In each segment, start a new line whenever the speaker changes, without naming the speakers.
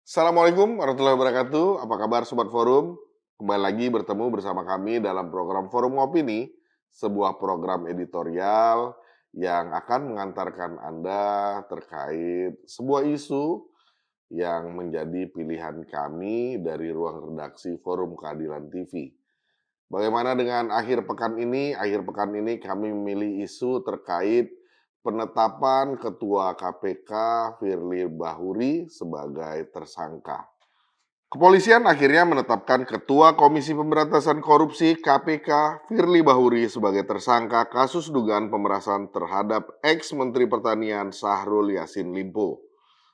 Assalamualaikum warahmatullahi wabarakatuh. Apa kabar Sobat Forum? Kembali lagi bertemu bersama kami dalam program Forum Opini, sebuah program editorial yang akan mengantarkan Anda terkait sebuah isu yang menjadi pilihan kami dari ruang redaksi Forum Keadilan TV. Bagaimana dengan akhir pekan ini? Akhir pekan ini kami memilih isu terkait penetapan Ketua KPK Firly Bahuri sebagai tersangka. Kepolisian akhirnya menetapkan Ketua Komisi Pemberantasan Korupsi KPK Firly Bahuri sebagai tersangka kasus dugaan pemerasan terhadap ex-Menteri Pertanian Syahrul Yassin Limpo.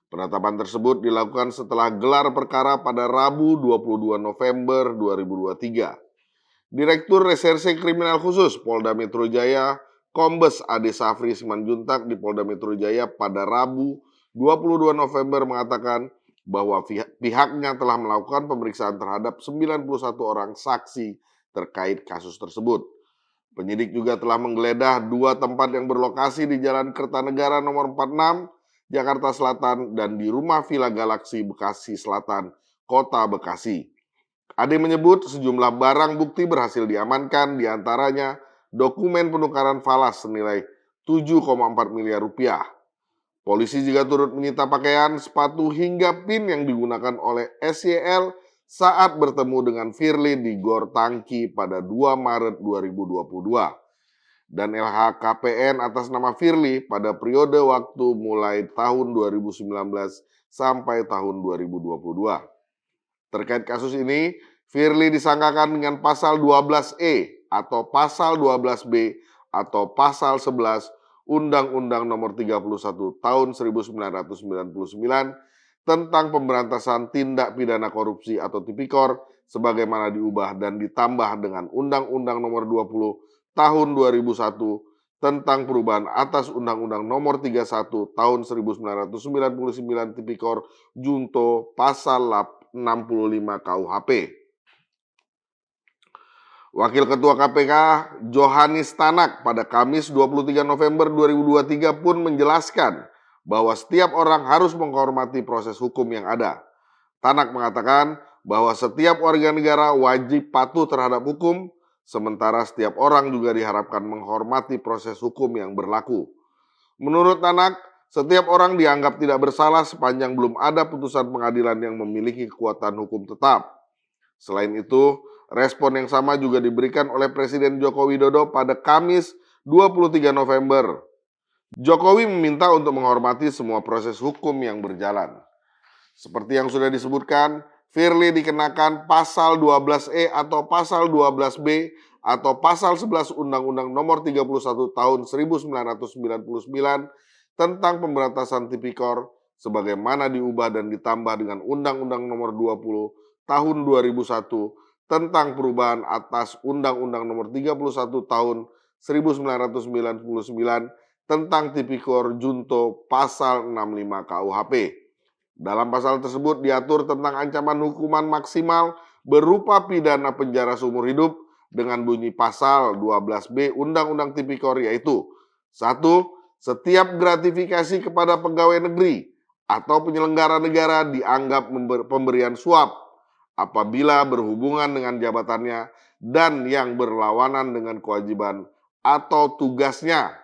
Penetapan tersebut dilakukan setelah gelar perkara pada Rabu 22 November 2023. Direktur Reserse Kriminal Khusus Polda Metro Jaya, Kombes Ade Safri Simanjuntak di Polda Metro Jaya pada Rabu 22 November mengatakan bahwa pihaknya telah melakukan pemeriksaan terhadap 91 orang saksi terkait kasus tersebut. Penyidik juga telah menggeledah dua tempat yang berlokasi di Jalan Kertanegara nomor 46, Jakarta Selatan dan di Rumah Villa Galaksi Bekasi Selatan, Kota Bekasi. Ade menyebut sejumlah barang bukti berhasil diamankan, diantaranya dokumen penukaran falas senilai 7,4 miliar rupiah. Polisi juga turut menyita pakaian, sepatu hingga pin yang digunakan oleh SYL saat bertemu dengan Firly di Gor Tangki pada 2 Maret 2022. Dan LHKPN atas nama Firly pada periode waktu mulai tahun 2019 sampai tahun 2022. Terkait kasus ini, Firly disangkakan dengan pasal 12E atau pasal 12B atau pasal 11 Undang-Undang Nomor 31 Tahun 1999 tentang pemberantasan tindak pidana korupsi atau Tipikor sebagaimana diubah dan ditambah dengan Undang-Undang Nomor 20 Tahun 2001 tentang perubahan atas Undang-Undang Nomor 31 Tahun 1999 Tipikor Junto pasal 65 KUHP. Wakil Ketua KPK Johanis Tanak pada Kamis 23 November 2023 pun menjelaskan bahwa setiap orang harus menghormati proses hukum yang ada. Tanak mengatakan bahwa setiap warga negara wajib patuh terhadap hukum, sementara setiap orang juga diharapkan menghormati proses hukum yang berlaku. Menurut Tanak, setiap orang dianggap tidak bersalah sepanjang belum ada putusan pengadilan yang memiliki kekuatan hukum tetap. Selain itu, respon yang sama juga diberikan oleh Presiden Joko Widodo pada Kamis 23 November. Jokowi meminta untuk menghormati semua proses hukum yang berjalan. Seperti yang sudah disebutkan, Firly dikenakan pasal 12E atau pasal 12B atau pasal 11 Undang-Undang Nomor 31 Tahun 1999 tentang pemberantasan Tipikor sebagaimana diubah dan ditambah dengan Undang-Undang Nomor 20 Tahun 2001 tentang perubahan atas Undang-Undang Nomor 31 Tahun 1999 tentang Tipikor Junto pasal 65 KUHP. Dalam pasal tersebut diatur tentang ancaman hukuman maksimal berupa pidana penjara seumur hidup dengan bunyi pasal 12B Undang-Undang Tipikor yaitu 1. Setiap gratifikasi kepada pegawai negeri atau penyelenggara negara dianggap pemberian suap apabila berhubungan dengan jabatannya dan yang berlawanan dengan kewajiban atau tugasnya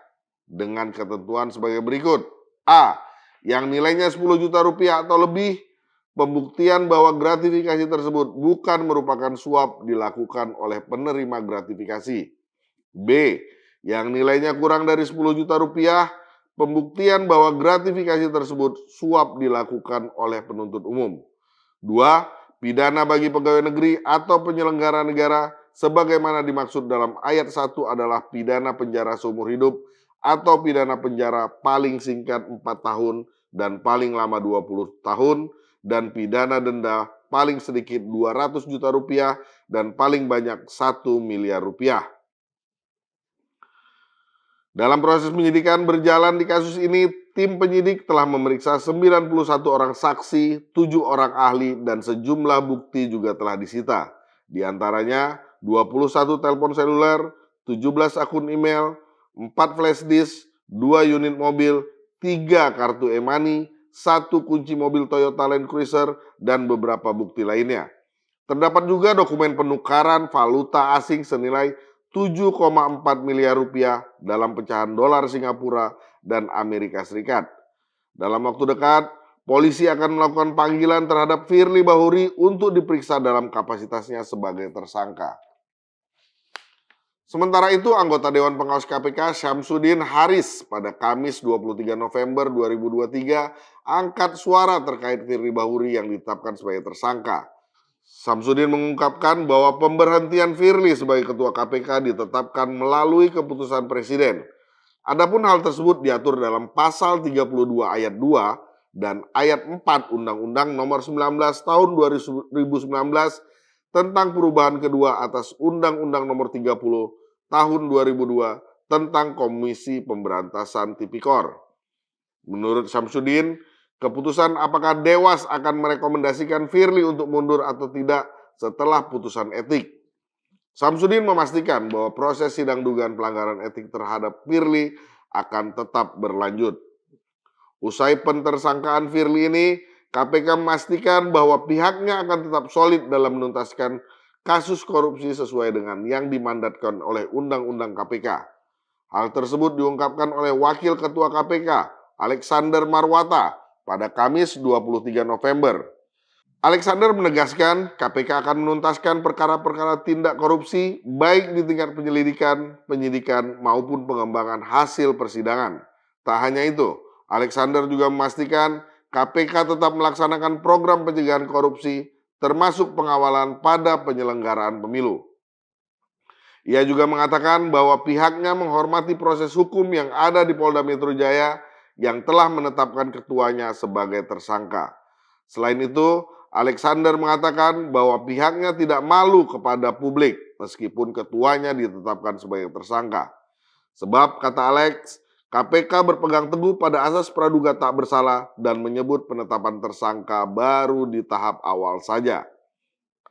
dengan ketentuan sebagai berikut. A. Yang nilainya 10 juta rupiah atau lebih, pembuktian bahwa gratifikasi tersebut bukan merupakan suap dilakukan oleh penerima gratifikasi. B. Yang nilainya kurang dari 10 juta rupiah, pembuktian bahwa gratifikasi tersebut suap dilakukan oleh penuntut umum. 2. Pidana bagi pegawai negeri atau penyelenggara negara sebagaimana dimaksud dalam ayat 1 adalah pidana penjara seumur hidup atau pidana penjara paling singkat 4 tahun dan paling lama 20 tahun dan pidana denda paling sedikit 200 juta rupiah dan paling banyak 1 miliar rupiah. Dalam proses penyidikan berjalan di kasus ini, tim penyidik telah memeriksa 91 orang saksi, 7 orang ahli, dan sejumlah bukti juga telah disita. Di antaranya 21 telepon seluler, 17 akun email, 4 flash disk, 2 unit mobil, 3 kartu e-money, 1 kunci mobil Toyota Land Cruiser, dan beberapa bukti lainnya. Terdapat juga dokumen penukaran valuta asing senilai 7,4 miliar rupiah dalam pecahan dolar Singapura dan Amerika Serikat. Dalam waktu dekat, polisi akan melakukan panggilan terhadap Firly Bahuri untuk diperiksa dalam kapasitasnya sebagai tersangka. Sementara itu, anggota Dewan Pengawas KPK Syamsuddin Haris pada Kamis 23 November 2023 angkat suara terkait Firly Bahuri yang ditetapkan sebagai tersangka. Syamsuddin mengungkapkan bahwa pemberhentian Firly sebagai Ketua KPK ditetapkan melalui keputusan Presiden. Adapun hal tersebut diatur dalam Pasal 32 Ayat 2 dan Ayat 4 Undang-Undang Nomor 19 Tahun 2019 tentang perubahan kedua atas Undang-Undang Nomor 30 Tahun 2002 tentang Komisi Pemberantasan Tipikor. Menurut Syamsuddin, keputusan apakah Dewas akan merekomendasikan Firly untuk mundur atau tidak setelah putusan etik. Syamsuddin memastikan bahwa proses sidang dugaan pelanggaran etik terhadap Firly akan tetap berlanjut. Usai pentersangkaan Firly ini, KPK memastikan bahwa pihaknya akan tetap solid dalam menuntaskan kasus korupsi sesuai dengan yang dimandatkan oleh Undang-Undang KPK. Hal tersebut diungkapkan oleh Wakil Ketua KPK, Alexander Marwata, pada Kamis 23 November. Alexander menegaskan KPK akan menuntaskan perkara-perkara tindak korupsi baik di tingkat penyelidikan, penyidikan maupun pengembangan hasil persidangan. Tak hanya itu, Alexander juga memastikan KPK tetap melaksanakan program pencegahan korupsi termasuk pengawalan pada penyelenggaraan pemilu. Ia juga mengatakan bahwa pihaknya menghormati proses hukum yang ada di Polda Metro Jaya yang telah menetapkan ketuanya sebagai tersangka. Selain itu, Alexander mengatakan bahwa pihaknya tidak malu kepada publik meskipun ketuanya ditetapkan sebagai tersangka. Sebab, kata Alex, KPK berpegang teguh pada asas praduga tak bersalah dan menyebut penetapan tersangka baru di tahap awal saja.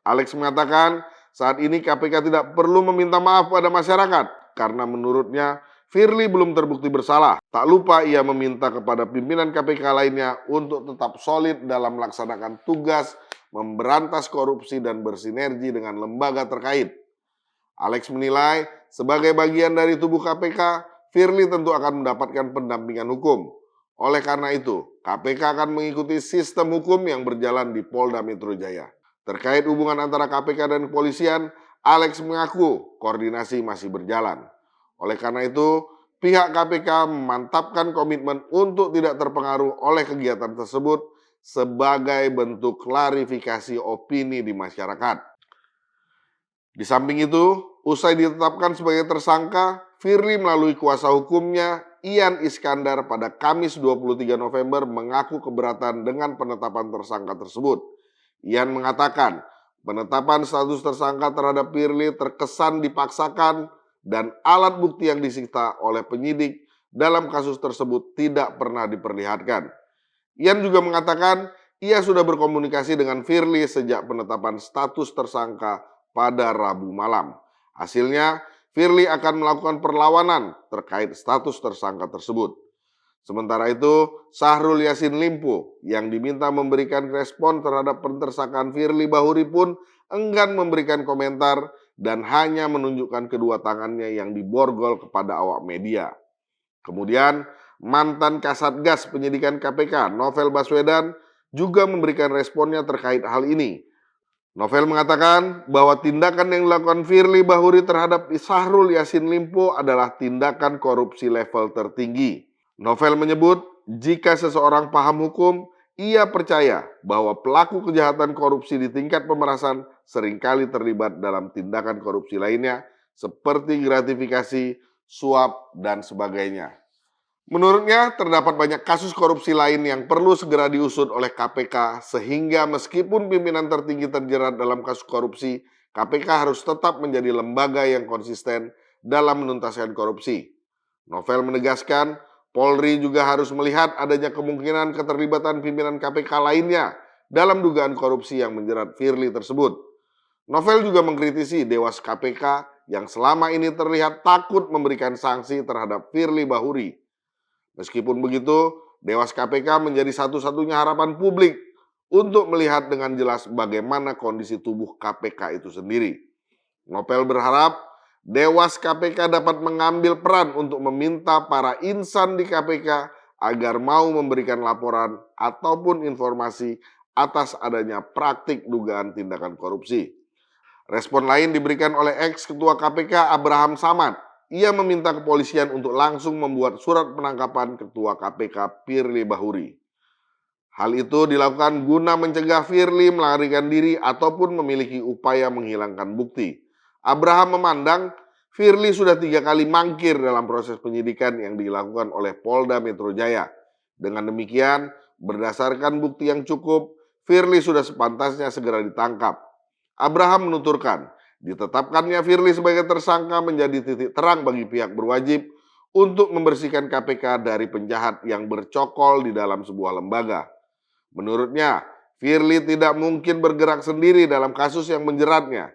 Alex mengatakan saat ini KPK tidak perlu meminta maaf pada masyarakat karena menurutnya Firly belum terbukti bersalah. Tak lupa ia meminta kepada pimpinan KPK lainnya untuk tetap solid dalam melaksanakan tugas memberantas korupsi dan bersinergi dengan lembaga terkait. Alex menilai sebagai bagian dari tubuh KPK, Firly tentu akan mendapatkan pendampingan hukum. Oleh karena itu, KPK akan mengikuti sistem hukum yang berjalan di Polda Metro Jaya. Terkait hubungan antara KPK dan kepolisian, Alex mengaku koordinasi masih berjalan. Oleh karena itu, pihak KPK memantapkan komitmen untuk tidak terpengaruh oleh kegiatan tersebut sebagai bentuk klarifikasi opini di masyarakat. Di samping itu, usai ditetapkan sebagai tersangka, Firly melalui kuasa hukumnya, Ian Iskandar, pada Kamis 23 November mengaku keberatan dengan penetapan tersangka tersebut. Ian mengatakan, penetapan status tersangka terhadap Firly terkesan dipaksakan dan alat bukti yang disita oleh penyidik dalam kasus tersebut tidak pernah diperlihatkan. Ian juga mengatakan, ia sudah berkomunikasi dengan Firly sejak penetapan status tersangka pada Rabu malam. Hasilnya, Firly akan melakukan perlawanan terkait status tersangka tersebut. Sementara itu, Syahrul Yassin Limpo yang diminta memberikan respon terhadap pentersangkaan Firly Bahuri pun enggan memberikan komentar dan hanya menunjukkan kedua tangannya yang diborgol kepada awak media. Kemudian, mantan Kasatgas Penyidikan KPK Novel Baswedan juga memberikan responnya terkait hal ini. Novel mengatakan bahwa tindakan yang dilakukan Firly Bahuri terhadap Syahrul Yassin Limpo adalah tindakan korupsi level tertinggi. Novel menyebut jika seseorang paham hukum, ia percaya bahwa pelaku kejahatan korupsi di tingkat pemerasan seringkali terlibat dalam tindakan korupsi lainnya seperti gratifikasi, suap, dan sebagainya. Menurutnya, terdapat banyak kasus korupsi lain yang perlu segera diusut oleh KPK sehingga meskipun pimpinan tertinggi terjerat dalam kasus korupsi, KPK harus tetap menjadi lembaga yang konsisten dalam menuntaskan korupsi. Novel menegaskan, Polri juga harus melihat adanya kemungkinan keterlibatan pimpinan KPK lainnya dalam dugaan korupsi yang menjerat Firly tersebut. Novel juga mengkritisi Dewas KPK yang selama ini terlihat takut memberikan sanksi terhadap Firly Bahuri. Meskipun begitu, Dewas KPK menjadi satu-satunya harapan publik untuk melihat dengan jelas bagaimana kondisi tubuh KPK itu sendiri. Novel berharap Dewas KPK dapat mengambil peran untuk meminta para insan di KPK agar mau memberikan laporan ataupun informasi atas adanya praktik dugaan tindakan korupsi. Respon lain diberikan oleh ex-ketua KPK Abraham Samad. Ia meminta kepolisian untuk langsung membuat surat penangkapan ketua KPK Firly Bahuri. Hal itu dilakukan guna mencegah Firly melarikan diri ataupun memiliki upaya menghilangkan bukti. Abraham memandang Firly sudah 3 kali mangkir dalam proses penyidikan yang dilakukan oleh Polda Metro Jaya. Dengan demikian, berdasarkan bukti yang cukup, Firly sudah sepantasnya segera ditangkap. Abraham menuturkan, ditetapkannya Firly sebagai tersangka menjadi titik terang bagi pihak berwajib untuk membersihkan KPK dari penjahat yang bercokol di dalam sebuah lembaga. Menurutnya, Firly tidak mungkin bergerak sendiri dalam kasus yang menjeratnya.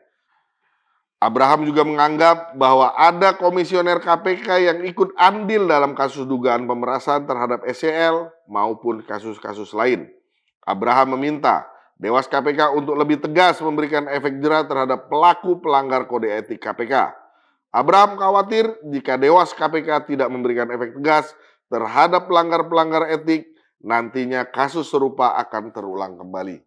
Abraham juga menganggap bahwa ada komisioner KPK yang ikut andil dalam kasus dugaan pemerasan terhadap SCL maupun kasus-kasus lain. Abraham meminta Dewas KPK untuk lebih tegas memberikan efek jera terhadap pelaku pelanggar kode etik KPK. Abraham khawatir jika Dewas KPK tidak memberikan efek tegas terhadap pelanggar-pelanggar etik, nantinya kasus serupa akan terulang kembali.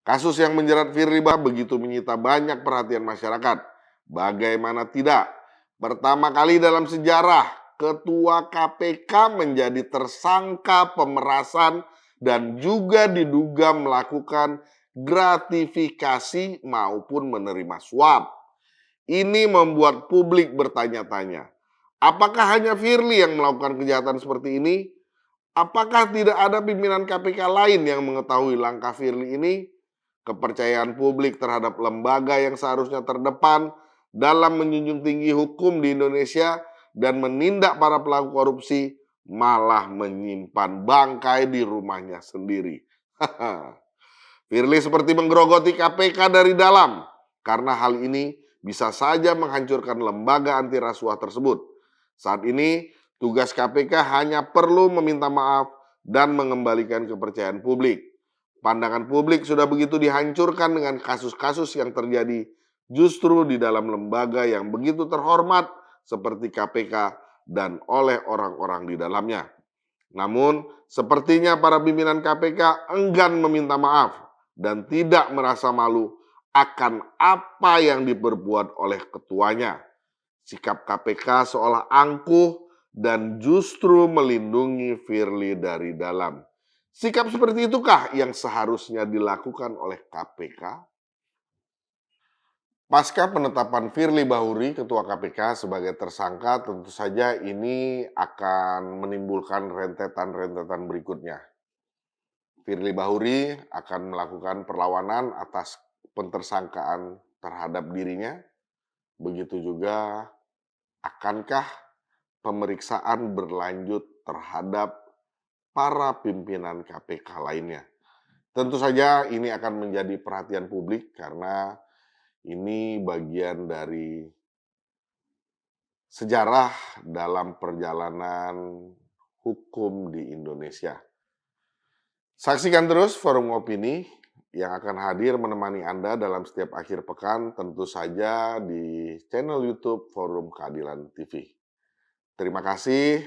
Kasus yang menjerat Firly Bahuri begitu menyita banyak perhatian masyarakat. Bagaimana tidak? Pertama kali dalam sejarah, ketua KPK menjadi tersangka pemerasan dan juga diduga melakukan gratifikasi maupun menerima suap. Ini membuat publik bertanya-tanya, apakah hanya Firly yang melakukan kejahatan seperti ini? Apakah tidak ada pimpinan KPK lain yang mengetahui langkah Firly ini? Kepercayaan publik terhadap lembaga yang seharusnya terdepan dalam menjunjung tinggi hukum di Indonesia dan menindak para pelaku korupsi malah menyimpan bangkai di rumahnya sendiri. Firly seperti menggerogoti KPK dari dalam, karena hal ini bisa saja menghancurkan lembaga anti rasuah tersebut. Saat ini, tugas KPK hanya perlu meminta maaf dan mengembalikan kepercayaan publik. Pandangan publik sudah begitu dihancurkan dengan kasus-kasus yang terjadi justru di dalam lembaga yang begitu terhormat seperti KPK dan oleh orang-orang di dalamnya. Namun, sepertinya para pimpinan KPK enggan meminta maaf dan tidak merasa malu akan apa yang diperbuat oleh ketuanya. Sikap KPK seolah angkuh dan justru melindungi Firly dari dalam. Sikap seperti itukah yang seharusnya dilakukan oleh KPK? Pasca penetapan Firly Bahuri, Ketua KPK sebagai tersangka, tentu saja ini akan menimbulkan rentetan-rentetan berikutnya. Firly Bahuri akan melakukan perlawanan atas pentersangkaan terhadap dirinya. Begitu juga, akankah pemeriksaan berlanjut terhadap para pimpinan KPK lainnya? Tentu saja ini akan menjadi perhatian publik karena ini bagian dari sejarah dalam perjalanan hukum di Indonesia. Saksikan terus Forum Opini yang akan hadir menemani Anda dalam setiap akhir pekan, tentu saja di channel YouTube Forum Keadilan TV. Terima kasih.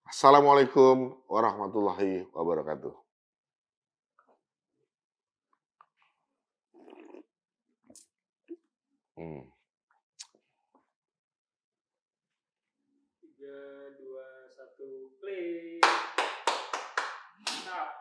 Assalamualaikum warahmatullahi wabarakatuh. Hmm.
3, 2, 1, play. Nah.